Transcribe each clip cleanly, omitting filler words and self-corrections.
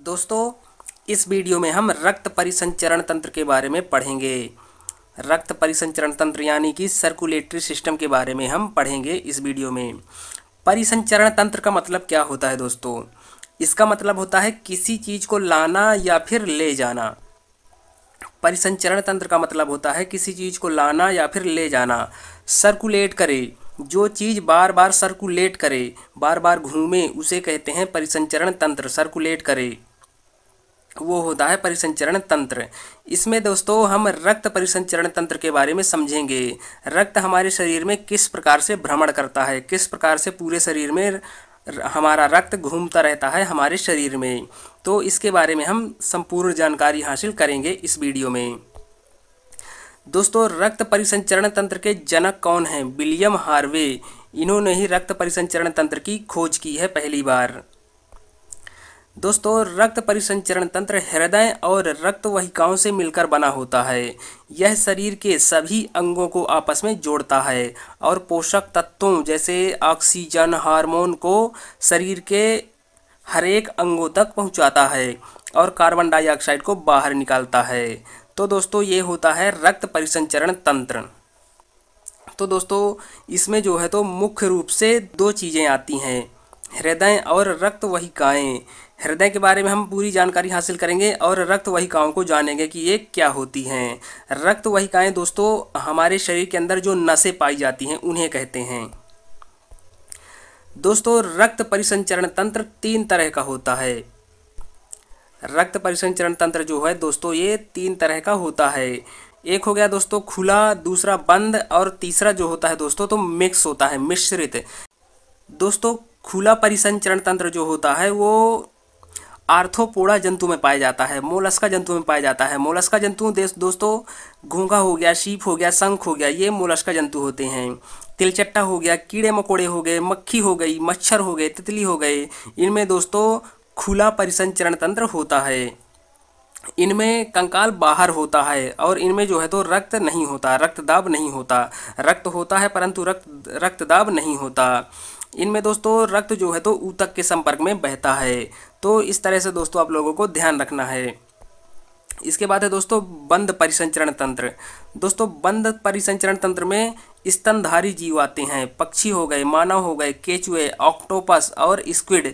दोस्तों, इस वीडियो में हम रक्त परिसंचरण तंत्र के बारे में पढ़ेंगे। रक्त परिसंचरण तंत्र यानी कि सर्कुलेटरी सिस्टम के बारे में हम पढ़ेंगे इस वीडियो में। परिसंचरण तंत्र का मतलब क्या होता है दोस्तों? इसका मतलब होता है किसी चीज़ को लाना या फिर ले जाना। परिसंचरण तंत्र का मतलब होता है किसी चीज़ को लाना या फिर ले जाना। सर्कुलेट करे, जो चीज़ बार बार सर्कुलेट करे, बार बार घूमे, उसे कहते हैं परिसंचरण तंत्र। सर्कुलेट करे वो होता है परिसंचरण तंत्र। इसमें दोस्तों हम रक्त परिसंचरण तंत्र के बारे में समझेंगे। रक्त हमारे शरीर में किस प्रकार से भ्रमण करता है, किस प्रकार से पूरे शरीर में हमारा रक्त घूमता रहता है हमारे शरीर में, तो इसके बारे में हम संपूर्ण जानकारी हासिल करेंगे इस वीडियो में। दोस्तों, रक्त परिसंचरण तंत्र के जनक कौन हैं? William Harvey. इन्होंने ही रक्त परिसंचरण तंत्र की खोज की है पहली बार। दोस्तों, रक्त परिसंचरण तंत्र हृदय और रक्त वाहिकाओं से मिलकर बना होता है। यह शरीर के सभी अंगों को आपस में जोड़ता है और पोषक तत्वों जैसे ऑक्सीजन, हार्मोन को शरीर के हर एक अंगों तक पहुंचाता है और कार्बन डाइऑक्साइड को बाहर निकालता है। तो दोस्तों, ये होता है रक्त परिसंचरण तंत्र। तो दोस्तों, इसमें जो है तो मुख्य रूप से दो चीज़ें आती हैं, हृदय और रक्त वाहिकाएं। हृदय के बारे में हम पूरी जानकारी हासिल करेंगे और रक्त वाहिकाओं को जानेंगे कि ये क्या होती हैं। रक्त वाहिकाएं दोस्तों हमारे शरीर के अंदर जो नसें पाई जाती हैं उन्हें कहते हैं। दोस्तों, रक्त परिसंचरण तंत्र तीन तरह का होता है। रक्त परिसंचरण तंत्र जो है दोस्तों ये तीन तरह का होता है। एक हो गया दोस्तों खुला, दूसरा बंद और तीसरा जो होता है दोस्तों तो मिक्स होता है, मिश्रित। दोस्तों, खुला परिसंचरण तंत्र जो होता है वो आर्थ्रोपोडा जंतु में पाया जाता है, मोलस्का जंतु में पाया जाता है। मोलस्का जंतु दोस्तों घोंघा हो गया, सीप हो गया, शंख हो गया, ये मोलस्का जंतु होते हैं। तिलचट्टा हो गया, कीड़े मकोड़े हो गए, मक्खी हो गई, मच्छर हो गए, तितली हो गए, इनमें दोस्तों खुला परिसंचरण तंत्र होता है। इनमें कंकाल बाहर होता है और इनमें जो है तो रक्त नहीं होता, रक्तदाब नहीं होता। रक्त होता है परंतु रक्तदाब नहीं होता। इनमें दोस्तों रक्त जो है तो ऊतक के संपर्क में बहता है। तो इस तरह से दोस्तों आप लोगों को ध्यान रखना है। इसके बाद है दोस्तों बंद परिसंचरण तंत्र। दोस्तों, बंद परिसंचरण तंत्र में स्तनधारी जीव आते हैं, पक्षी हो गए, मानव हो गए, केचुए, ऑक्टोपस और स्क्विड,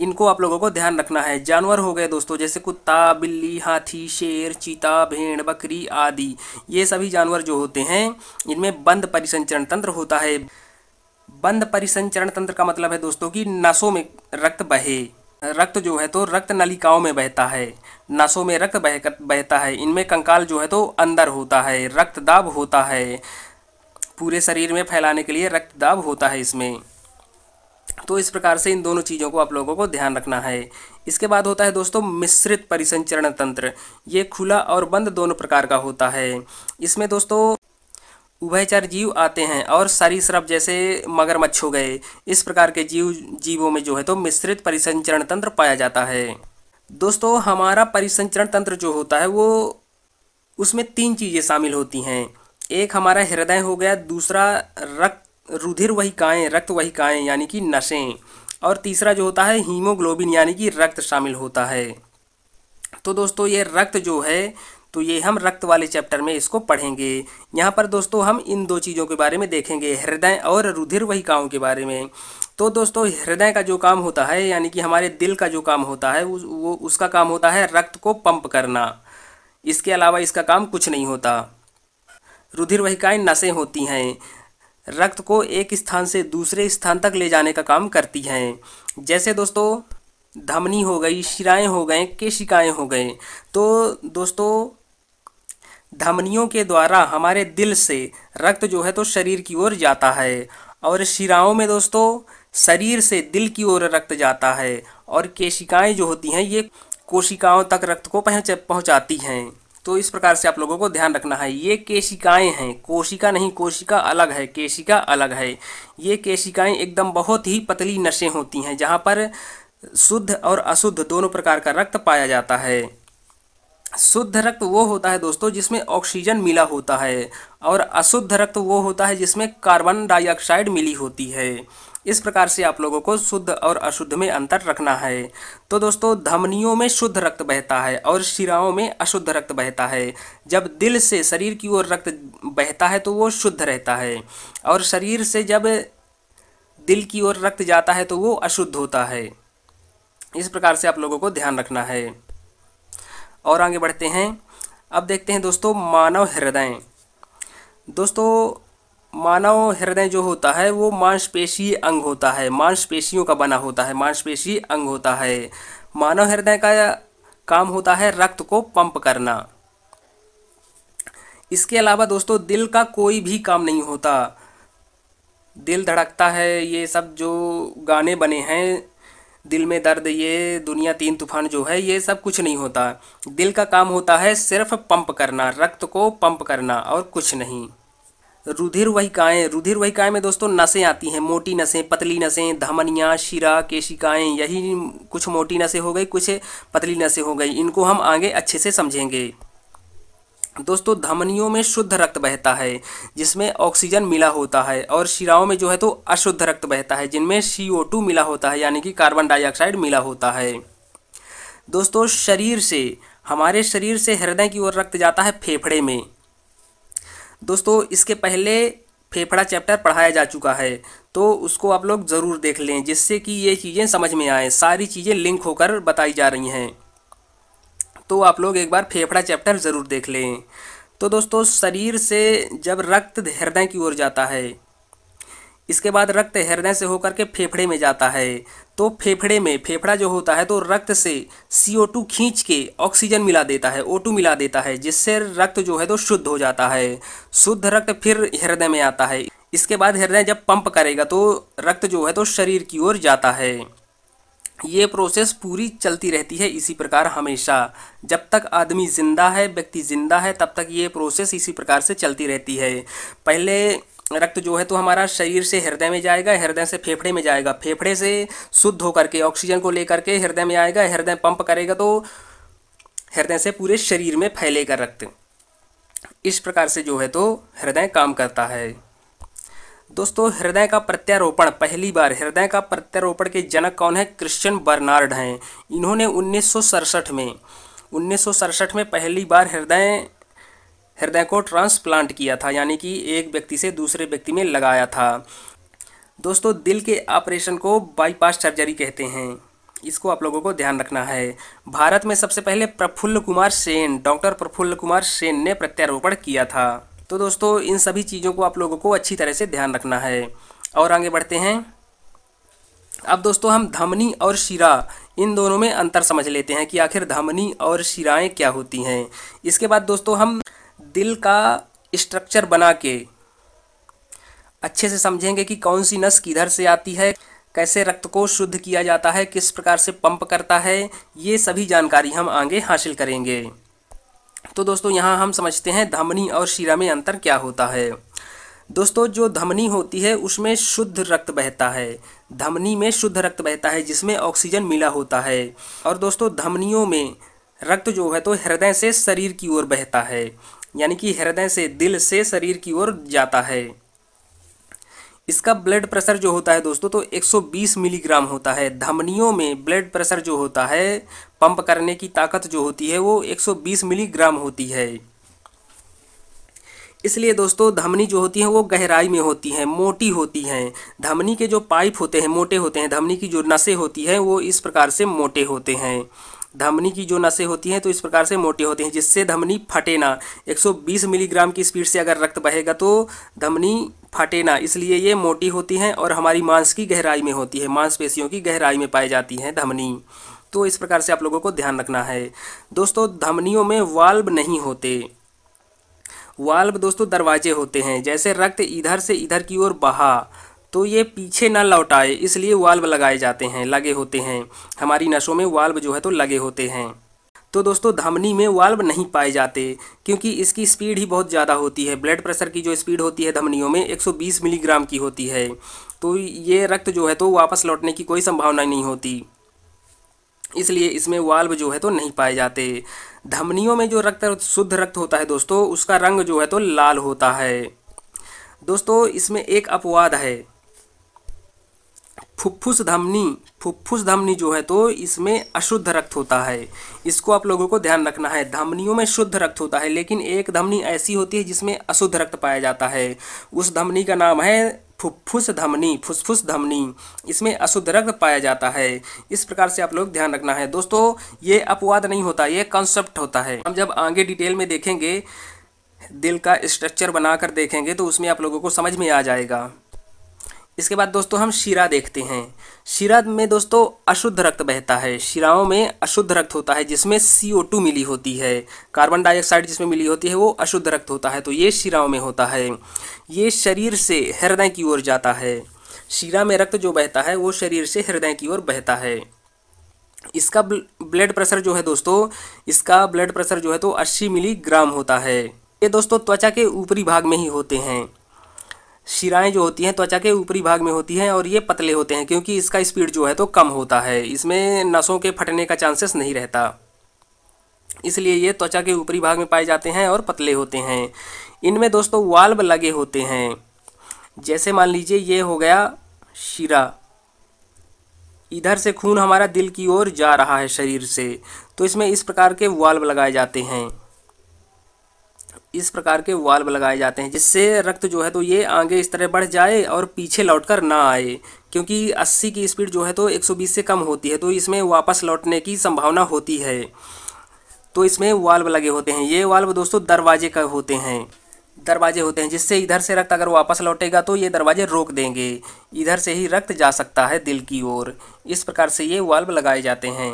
इनको आप लोगों को ध्यान रखना है। जानवर हो गए दोस्तों जैसे कुत्ता, बिल्ली, हाथी, शेर, चीता, भेड़, बकरी आदि, ये सभी जानवर जो होते हैं इनमें बंद परिसंचरण तंत्र होता है। बंद परिसंचरण तंत्र का मतलब है दोस्तों कि नसों में रक्त बहे। रक्त जो है तो रक्त नलिकाओं में बहता है, नसों में रक्त बहता है। इनमें कंकाल जो है तो अंदर होता है, रक्तदाब होता है, पूरे शरीर में फैलाने के लिए रक्तदाब होता है इसमें। तो इस प्रकार से इन दोनों चीज़ों को आप लोगों को ध्यान रखना है। इसके बाद होता है दोस्तों मिश्रित परिसंचरण तंत्र। ये खुला और बंद दोनों प्रकार का होता है। इसमें दोस्तों उभयचर जीव आते हैं और सरीसृप जैसे मगरमच्छ हो गए, इस प्रकार के जीवों में जो है तो मिश्रित परिसंचरण तंत्र पाया जाता है। दोस्तों, हमारा परिसंचरण तंत्र जो होता है वो उसमें तीन चीज़ें शामिल होती हैं। एक हमारा हृदय हो गया, दूसरा रुधिर वाहिकाएं, रक्त वाहिकाएं यानी कि नसें, और तीसरा जो होता है हीमोग्लोबिन यानी कि रक्त शामिल होता है। तो दोस्तों ये रक्त जो है तो ये हम रक्त वाले चैप्टर में इसको पढ़ेंगे। यहाँ पर दोस्तों हम इन दो चीज़ों के बारे में देखेंगे, हृदय और रुधिर वाहिकाओं के बारे में। तो दोस्तों हृदय का जो काम होता है यानी कि हमारे दिल का जो काम होता है उसका काम होता है रक्त को पंप करना, इसके अलावा इसका काम कुछ नहीं होता। रुधिर वाहिकाएं नसें होती हैं, रक्त को एक स्थान से दूसरे स्थान तक ले जाने का काम करती हैं। जैसे दोस्तों धमनी हो गई, शिराएं हो गए, केशिकाएं हो गए। तो दोस्तों धमनियों के द्वारा हमारे दिल से रक्त जो है तो शरीर की ओर जाता है और शिराओं में दोस्तों शरीर से दिल की ओर रक्त जाता है और केशिकाएं जो होती हैं ये कोशिकाओं तक रक्त को पहुंचाती हैं। तो इस प्रकार से आप लोगों को ध्यान रखना है। ये केशिकाएं हैं, कोशिका नहीं, कोशिका अलग है, केशिका अलग है। ये केशिकाएं एकदम बहुत ही पतली नसें होती हैं जहाँ पर शुद्ध और अशुद्ध दोनों प्रकार का रक्त पाया जाता है। शुद्ध रक्त वो होता है दोस्तों जिसमें ऑक्सीजन मिला होता है और अशुद्ध रक्त वो होता है जिसमें कार्बन डाइऑक्साइड मिली होती है। इस प्रकार से आप लोगों को शुद्ध और अशुद्ध में अंतर रखना है। तो दोस्तों धमनियों में शुद्ध रक्त बहता है और शिराओं में अशुद्ध रक्त बहता है। जब दिल से शरीर की ओर रक्त बहता है तो वो शुद्ध रहता है, और शरीर से जब दिल की ओर रक्त जाता है तो वो अशुद्ध होता है। इस प्रकार से आप लोगों को ध्यान रखना है। और आगे बढ़ते हैं। अब देखते हैं दोस्तों मानव हृदय। दोस्तों मानव हृदय जो होता है वो मांसपेशीय अंग होता है, मांसपेशियों का बना होता है, मांसपेशीय अंग होता है। मानव हृदय का काम होता है रक्त को पंप करना। इसके अलावा दोस्तों दिल का कोई भी काम नहीं होता। दिल धड़कता है, ये सब जो गाने बने हैं, दिल में दर्द, ये दुनिया तीन तूफान जो है, ये सब कुछ नहीं होता। दिल का काम होता है सिर्फ पंप करना, रक्त को पंप करना, और कुछ नहीं। रुधिर वाहिकाएं में दोस्तों नसें आती हैं, मोटी नसें, पतली नसें, धमनियाँ, शिरा, केशिकाएं, यही कुछ मोटी नसें हो गई, कुछ पतली नसें हो गई। इनको हम आगे अच्छे से समझेंगे। दोस्तों धमनियों में शुद्ध रक्त बहता है जिसमें ऑक्सीजन मिला होता है, और शिराओं में जो है तो अशुद्ध रक्त बहता है जिनमें CO2 मिला होता है, यानी कि कार्बन डाइऑक्साइड मिला होता है। दोस्तों हमारे शरीर से हृदय की ओर रक्त जाता है फेफड़े में। दोस्तों इसके पहले फेफड़ा चैप्टर पढ़ाया जा चुका है, तो उसको आप लोग ज़रूर देख लें, जिससे कि ये चीज़ें समझ में आए। सारी चीज़ें लिंक होकर बताई जा रही हैं, तो आप लोग एक बार फेफड़ा चैप्टर ज़रूर देख लें। तो दोस्तों शरीर से जब रक्त हृदय की ओर जाता है, इसके बाद रक्त हृदय से होकर के फेफड़े में जाता है, तो फेफड़ा जो होता है तो रक्त से CO2 खींच के ऑक्सीजन मिला देता है, O2 मिला देता है, जिससे रक्त जो है तो शुद्ध हो जाता है। शुद्ध रक्त फिर हृदय में आता है। इसके बाद हृदय जब पंप करेगा तो रक्त जो है तो शरीर की ओर जाता है। ये प्रोसेस पूरी चलती रहती है इसी प्रकार हमेशा। जब तक आदमी जिंदा है, व्यक्ति जिंदा है, तब तक ये प्रोसेस इसी प्रकार से चलती रहती है। पहले रक्त जो है तो हमारा शरीर से हृदय में जाएगा, हृदय से फेफड़े में जाएगा, फेफड़े से शुद्ध होकर के ऑक्सीजन को लेकर के हृदय में आएगा, हृदय पंप करेगा तो हृदय से पूरे शरीर में फैलेगा रक्त। इस प्रकार से जो है तो हृदय काम करता है। दोस्तों हृदय का प्रत्यारोपण, पहली बार हृदय का प्रत्यारोपण के जनक कौन है? क्रिश्चियन बर्नार्ड हैं। इन्होंने 1967 में पहली बार हृदय को ट्रांसप्लांट किया था, यानी कि एक व्यक्ति से दूसरे व्यक्ति में लगाया था। दोस्तों दिल के ऑपरेशन को बाईपास सर्जरी कहते हैं, इसको आप लोगों को ध्यान रखना है। भारत में सबसे पहले डॉक्टर प्रफुल्ल कुमार सेन ने प्रत्यारोपण किया था। तो दोस्तों इन सभी चीज़ों को आप लोगों को अच्छी तरह से ध्यान रखना है। और आगे बढ़ते हैं। अब दोस्तों हम धमनी और शिरा, इन दोनों में अंतर समझ लेते हैं कि आखिर धमनी और शिराएं क्या होती हैं। इसके बाद दोस्तों हम दिल का स्ट्रक्चर बना के अच्छे से समझेंगे कि कौन सी नस किधर से आती है, कैसे रक्त को शुद्ध किया जाता है, किस प्रकार से पंप करता है, ये सभी जानकारी हम आगे हासिल करेंगे। तो दोस्तों यहाँ हम समझते हैं धमनी और शिरा में अंतर क्या होता है। दोस्तों जो धमनी होती है उसमें शुद्ध रक्त बहता है, धमनी में शुद्ध रक्त बहता है जिसमें ऑक्सीजन मिला होता है। और दोस्तों धमनियों में रक्त जो है तो हृदय से शरीर की ओर बहता है, यानी कि हृदय से, दिल से शरीर की ओर जाता है। इसका ब्लड प्रेशर जो होता है दोस्तों तो 120 मिलीग्राम होता है। धमनियों में ब्लड प्रेशर जो होता है, पंप करने की ताकत जो होती है वो 120 मिलीग्राम होती है। इसलिए दोस्तों धमनी जो होती हैं वो गहराई में होती हैं, मोटी होती हैं। धमनी के जो पाइप होते हैं मोटे होते हैं, धमनी की जो नसें होती हैं वो इस प्रकार से मोटे होते हैं। धमनी की जो नसें होती हैं तो इस प्रकार से मोटे होते हैं जिससे धमनी फटे ना। 120 मिलीग्राम की स्पीड से अगर रक्त बहेगा तो धमनी फटे ना, इसलिए ये मोटी होती हैं और हमारी मांस की गहराई में होती है, मांसपेशियों की गहराई में पाई जाती हैं धमनी। तो इस प्रकार से आप लोगों को ध्यान रखना है। दोस्तों धमनियों में वाल्व नहीं होते। वाल्व दोस्तों दरवाजे होते हैं, जैसे रक्त इधर से इधर की ओर बहा तो ये पीछे ना लौटाए, इसलिए वाल्व लगाए जाते हैं, लगे होते हैं। हमारी नसों में वाल्व जो है तो लगे होते हैं। तो दोस्तों धमनी में वाल्व नहीं पाए जाते क्योंकि इसकी स्पीड ही बहुत ज़्यादा होती है। ब्लड प्रेशर की जो स्पीड होती है धमनियों में 120 मिलीग्राम की होती है, तो ये रक्त जो है तो वापस लौटने की कोई संभावना नहीं होती, इसलिए इसमें वाल्व जो है तो नहीं पाए जाते। धमनियों में जो रक्त, शुद्ध रक्त होता है दोस्तों, उसका रंग जो है तो लाल होता है। दोस्तों इसमें एक अपवाद है, फुफ्फुस धमनी जो है तो इसमें अशुद्ध रक्त होता है। इसको आप लोगों को ध्यान रखना है। धमनियों में शुद्ध रक्त होता है, लेकिन एक धमनी ऐसी होती है जिसमें अशुद्ध रक्त पाया जाता है। उस धमनी का नाम है फुफ्फुस धमनी। इसमें अशुद्ध रक्त पाया जाता है। इस प्रकार से आप लोग ध्यान रखना है। दोस्तों ये अपवाद नहीं होता, ये कॉन्सेप्ट होता है। हम जब आगे डिटेल में देखेंगे, दिल का स्ट्रक्चर बनाकर देखेंगे, तो उसमें आप लोगों को समझ में आ जाएगा। इसके बाद दोस्तों हम शिरा देखते हैं। शिरा में दोस्तों अशुद्ध रक्त बहता है। शिराओं में अशुद्ध रक्त होता है जिसमें CO2 मिली होती है। कार्बन डाइऑक्साइड जिसमें मिली होती है वो अशुद्ध रक्त होता है, तो ये शिराओं में होता है। ये शरीर से हृदय की ओर जाता है। शिरा में रक्त जो बहता है वो शरीर से हृदय की ओर बहता है। इसका ब्लड प्रेशर जो है दोस्तों, इसका ब्लड प्रेशर जो है तो 80 मिलीग्राम होता है। ये दोस्तों त्वचा के ऊपरी भाग में ही होते हैं। शिराएं जो होती हैं त्वचा के ऊपरी भाग में होती हैं और ये पतले होते हैं क्योंकि इसका स्पीड जो है तो कम होता है। इसमें नसों के फटने का चांसेस नहीं रहता, इसलिए ये त्वचा के ऊपरी भाग में पाए जाते हैं और पतले होते हैं। इनमें दोस्तों वाल्व लगे होते हैं। जैसे मान लीजिए ये हो गया शिरा, इधर से खून हमारा दिल की ओर जा रहा है शरीर से, तो इसमें इस प्रकार के वाल्व लगाए जाते हैं। इस प्रकार के वाल्व लगाए जाते हैं जिससे रक्त जो है तो ये आगे इस तरह बढ़ जाए और पीछे लौटकर ना आए, क्योंकि 80 की स्पीड जो है तो 120 से कम होती है, तो इसमें वापस लौटने की संभावना होती है। तो इसमें वाल्व लगे होते हैं। ये वाल्व दोस्तों दरवाजे का होते हैं, दरवाजे होते हैं जिससे इधर से रक्त अगर वापस लौटेगा तो ये दरवाजे रोक देंगे, इधर से ही रक्त जा सकता है दिल की ओर। इस प्रकार से ये वाल्व लगाए जाते हैं।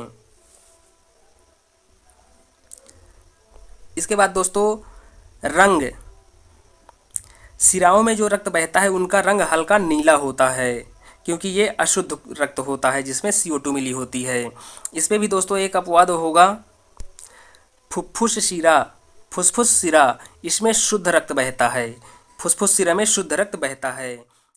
इसके बाद दोस्तों रंग, शिराओं में जो रक्त बहता है उनका रंग हल्का नीला होता है क्योंकि ये अशुद्ध रक्त होता है जिसमें CO2 मिली होती है। इसमें भी दोस्तों एक अपवाद होगा, फुफ्फुस शिरा, इसमें शुद्ध रक्त बहता है। फुफ्फुस शिरा में शुद्ध रक्त बहता है।